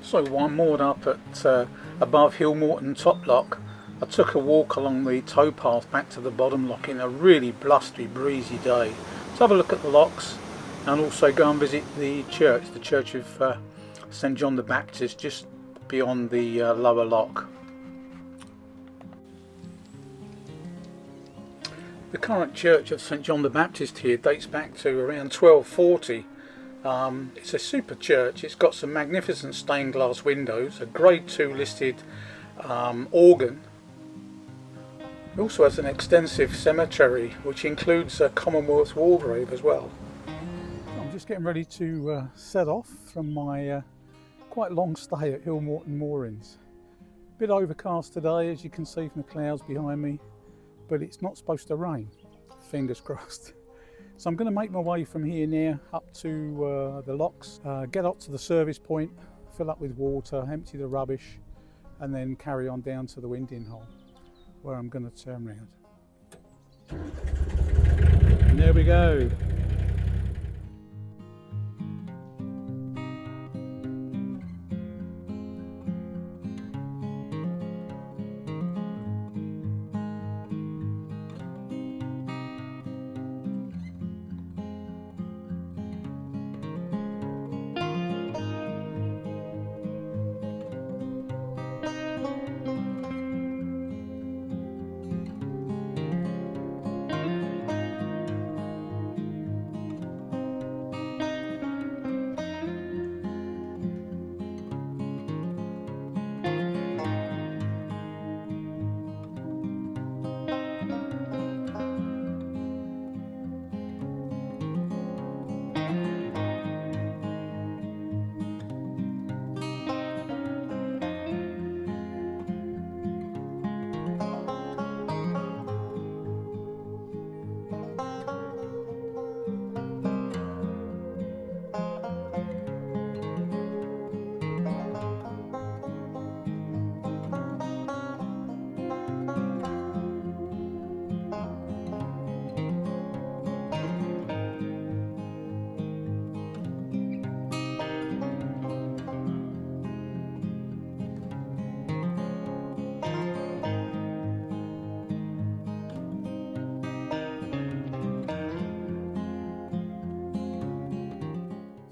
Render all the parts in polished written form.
So I'm moored up at above Hillmorton top lock. I took a walk along the towpath back to the bottom lock in a really blustery, breezy day. So have a look at the locks and also go and visit the church of St John the Baptist, just beyond the lower lock. The current church of St John the Baptist here dates back to around 1240. It's a super church. It's got some magnificent stained glass windows, a grade 2 listed organ. It also has an extensive cemetery which includes a Commonwealth war grave as well. I'm just getting ready to set off from my quite long stay at Hillmorton Moorings. A bit overcast today, as you can see from the clouds behind me, but it's not supposed to rain, fingers crossed. So I'm going to make my way from here now up to the locks, get up to the service point, fill up with water, empty the rubbish, and then carry on down to the winding hole where I'm going to turn round. And there we go.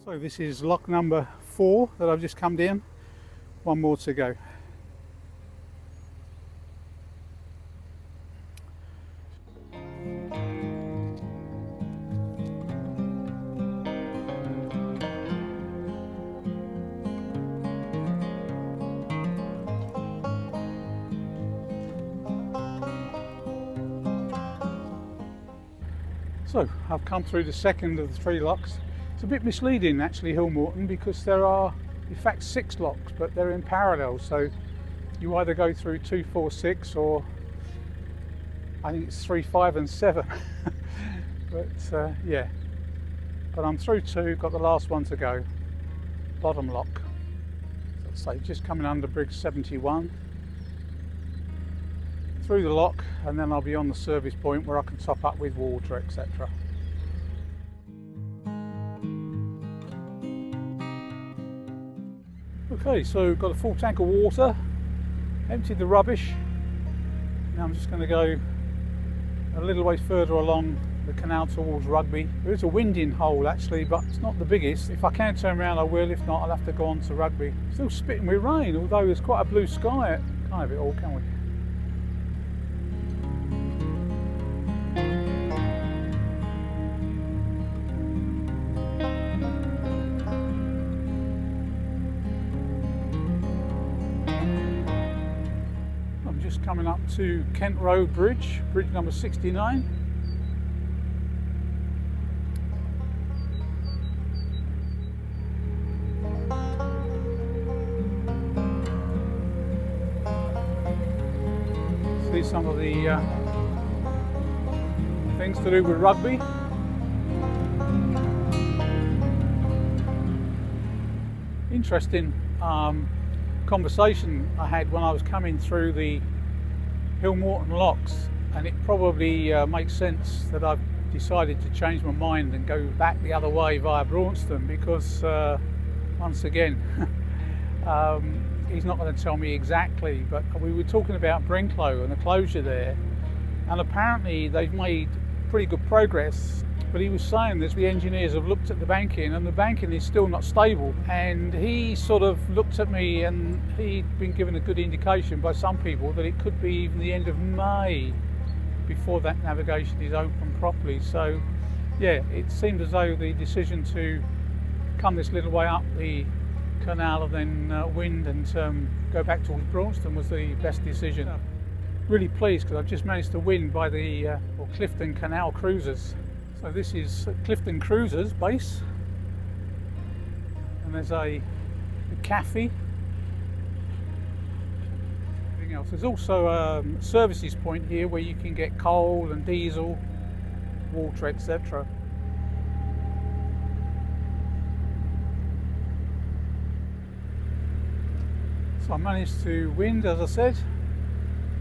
So this is lock number 4 that I've just come down. One more to go. So I've come through the second of the 3 locks. It's a bit misleading actually, Hillmorton, because there are in fact 6 locks, but they're in parallel, so you either go through 2, 4, 6, or I think it's 3, 5 and 7. But yeah, but I'm through 2, got the last one to go, bottom lock. So just coming under bridge 71, through the lock, and then I'll be on the service point where I can top up with water, etc. Okay, so got a full tank of water, emptied the rubbish. Now I'm just going to go a little way further along the canal towards Rugby. There is a winding hole actually, but it's not the biggest. If I can turn around I will, if not I'll have to go on to Rugby. Still spitting with rain, although there's quite a blue sky. Can't have it all, can we? Coming up to Kent Road Bridge, bridge number 69. See some of the things to do with rugby. Interesting conversation I had when I was coming through the Hillmorton locks, and it probably makes sense that I've decided to change my mind and go back the other way via Braunston, because once again He's not going to tell me exactly, but we were talking about Brinklow and the closure there, and apparently they've made pretty good progress. But he was saying that the engineers have looked at the banking and the banking is still not stable, and he sort of looked at me and he'd been given a good indication by some people that it could be even the end of May before that navigation is open properly. So yeah, it seemed as though the decision to come this little way up the canal and then wind and go back towards Braunston was the best decision. Really pleased because I've just managed to win by the Clifton Canal cruisers. So this is Clifton Cruisers base, and there's a cafe. Everything else. There's also a services point here where you can get coal and diesel, water, etc. So I managed to wind, as I said.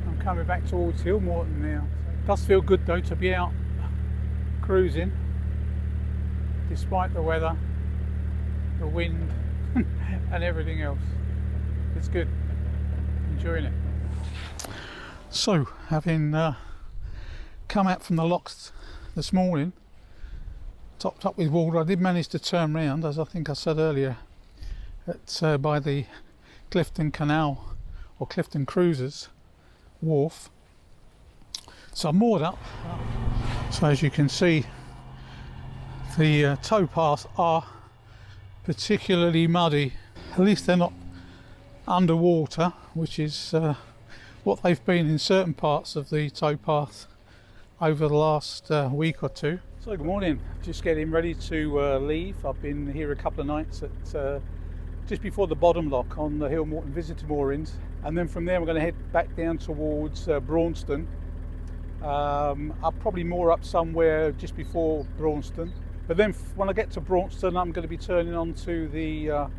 I'm coming back towards Hillmorton now. It does feel good though to be out cruising, despite the weather, the wind and everything else. It's good, enjoying it. So having come out from the locks this morning, topped up with water, I did manage to turn round, as I think I said earlier, at by the Clifton Canal or Clifton Cruisers wharf. So I'm moored up. So as you can see, the towpaths are particularly muddy. At least they're not underwater, which is what they've been in certain parts of the towpath over the last week or two. So good morning, just getting ready to leave. I've been here a couple of nights at just before the bottom lock on the Hillmorton visitor moorings, and then from there we're going to head back down towards Braunston. I'll probably moor up somewhere just before Braunston, but then when I get to Braunston I'm going to be turning on to the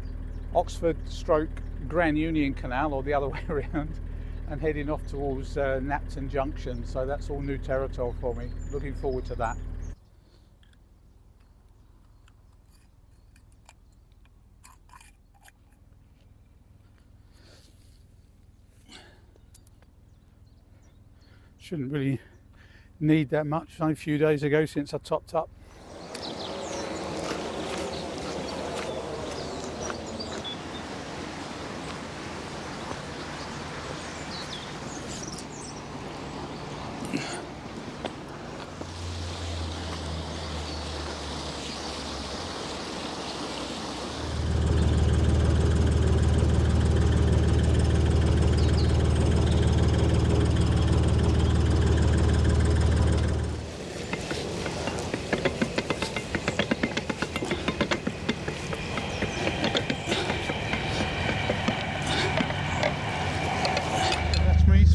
Oxford / Grand Union Canal, or the other way around, and heading off towards Napton Junction. So that's all new territory for me. Looking forward to that. Shouldn't really need that much. Only a few days ago since I topped up.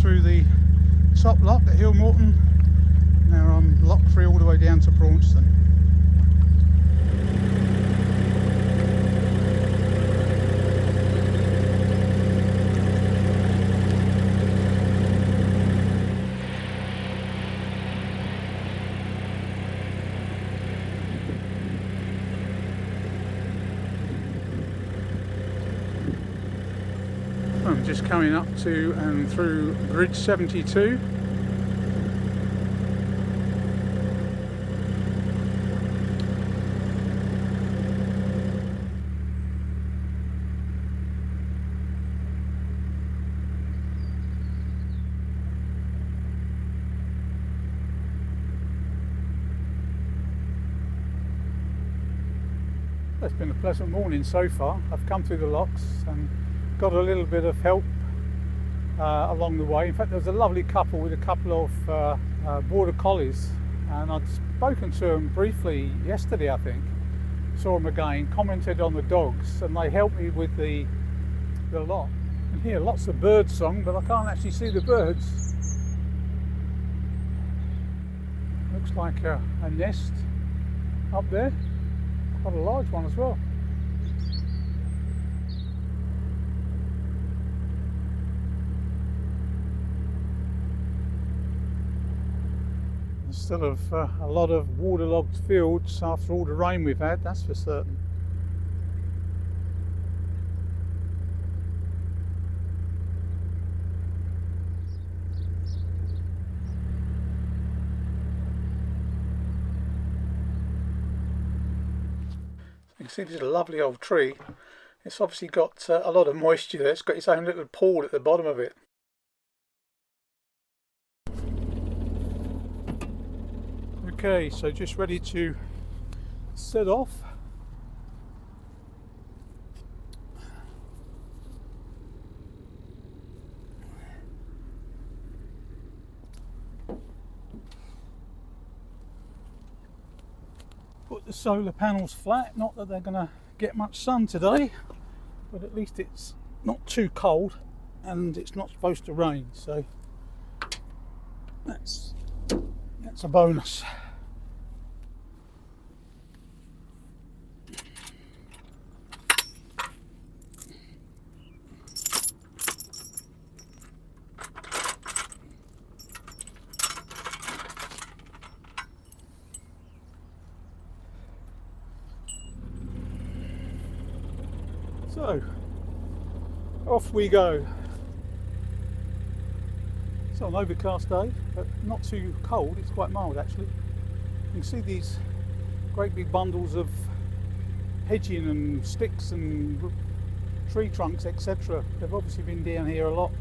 Through the top lock at Hillmorton. Now I'm lock free all the way down to Braunston. I'm just coming up to and through Bridge 72. It's been a pleasant morning so far. I've come through the locks and got a little bit of help along the way. In fact, there was a lovely couple with a couple of border collies, and I'd spoken to them briefly yesterday, I think. Saw them again, commented on the dogs, and they helped me with the lot. And hear lots of bird song, but I can't actually see the birds. Looks like a nest up there, quite a large one as well. Still of a lot of waterlogged fields after all the rain we've had, that's for certain. You can see this is a lovely old tree. It's obviously got a lot of moisture there. It's got its own little pool at the bottom of it. Okay, so just ready to set off. Put the solar panels flat, not that they're going to get much sun today, but at least it's not too cold and it's not supposed to rain, so that's a bonus. So, off we go. It's an overcast day, but not too cold. It's quite mild actually. You can see these great big bundles of hedging and sticks and tree trunks, etc. They've obviously been down here a lot,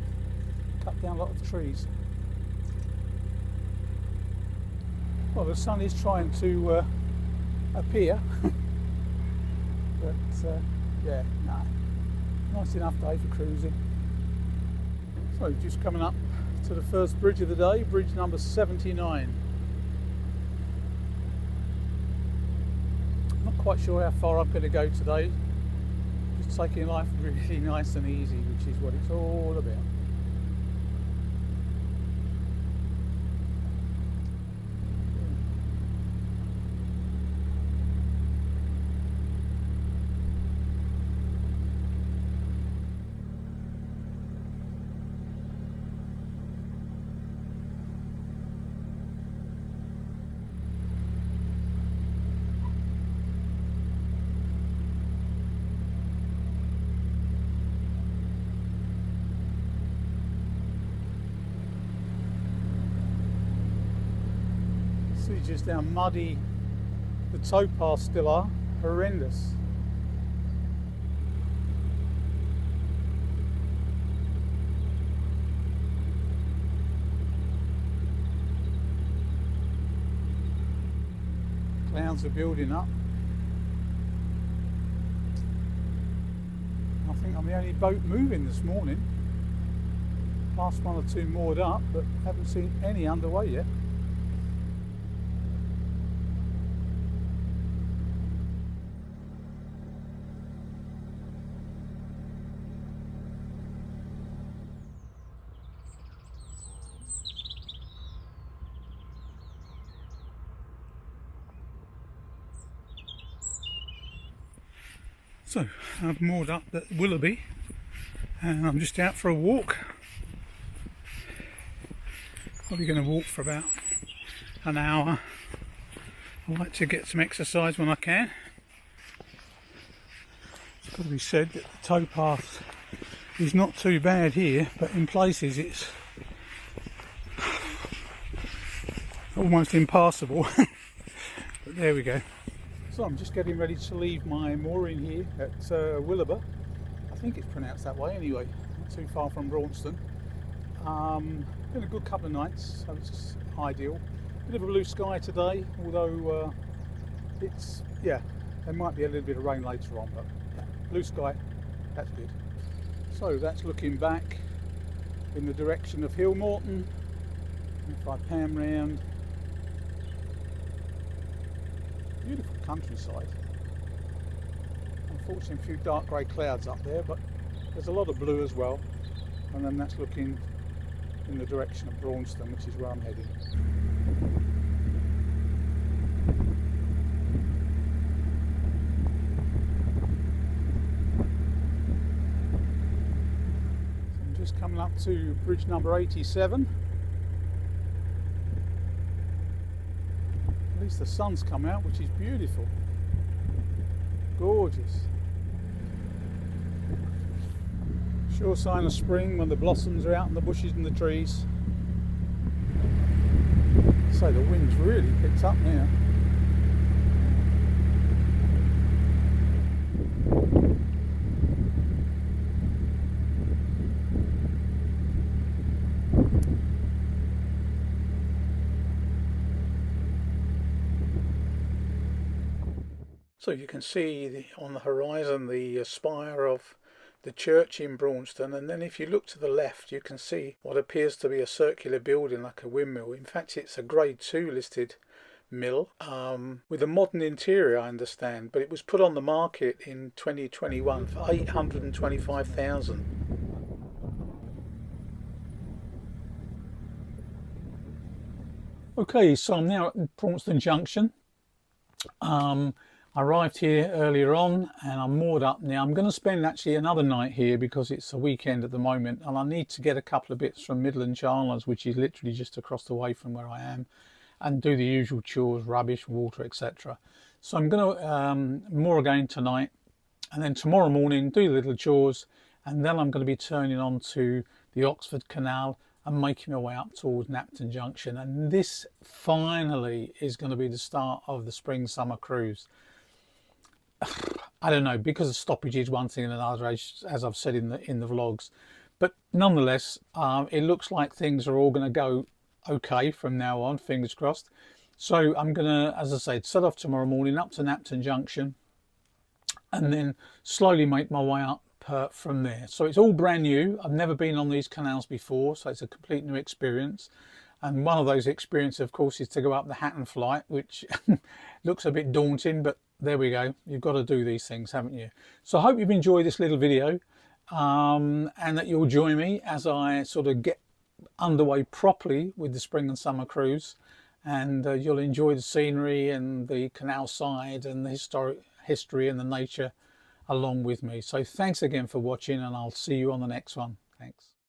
cut down a lot of trees. Well, the sun is trying to appear, but yeah, no, nice enough day for cruising. So just coming up to the first bridge of the day, bridge number 79. Not quite sure how far I'm going to go today. Just taking life really nice and easy, which is what it's all about. See just how muddy the towpaths still are. Horrendous. Clouds are building up. I think I'm the only boat moving this morning. Past one or two moored up, but haven't seen any underway yet. So I've moored up at Willoughby and I'm just out for a walk. Probably going to walk for about an hour. I like to get some exercise when I can. It's got to be said that the towpath is not too bad here, but in places it's almost impassable. But there we go. So I'm just getting ready to leave my mooring here at Willoughby. I think it's pronounced that way anyway, not too far from Braunston. Been a good couple of nights, so it's ideal. Bit of a blue sky today, although it's, yeah, there might be a little bit of rain later on, but yeah, blue sky, that's good. So that's looking back in the direction of Hillmorton. If I pan round, beautiful countryside. Unfortunately a few dark grey clouds up there, but there's a lot of blue as well, and then that's looking in the direction of Braunston, which is where I'm heading. So I'm just coming up to bridge number 87. At least the sun's come out, which is beautiful. Gorgeous. Sure sign of spring when the blossoms are out in the bushes and the trees. So the wind's really picked up now. So you can see on the horizon the spire of the church in Braunston, and then if you look to the left you can see what appears to be a circular building like a windmill. In fact, it's a grade 2 listed mill with a modern interior, I understand, but it was put on the market in 2021 for 825,000. Okay, so I'm now at Braunston Junction. I arrived here earlier on and I'm moored up now. I'm going to spend actually another night here because it's a weekend at the moment, and I need to get a couple of bits from Midland Chandlers, which is literally just across the way from where I am, and do the usual chores, rubbish, water, etc. So I'm going to moor again tonight, and then tomorrow morning do the little chores, and then I'm going to be turning on to the Oxford Canal and making my way up towards Napton Junction. And this finally is going to be the start of the spring summer cruise. I don't know, because of stoppage is one thing and another, as I've said in the vlogs, but nonetheless it looks like things are all going to go okay from now on, fingers crossed. So I'm gonna, as I said, set off tomorrow morning up to Napton Junction and then slowly make my way up from there. So it's all brand new. I've never been on these canals before, so it's a complete new experience. And one of those experiences, of course, is to go up the Hatton flight, which looks a bit daunting, but there we go. You've got to do these things, haven't you? So I hope you've enjoyed this little video and that you'll join me as I sort of get underway properly with the spring and summer cruise, and you'll enjoy the scenery and the canal side and the history and the nature along with me. So thanks again for watching, and I'll see you on the next one. Thanks.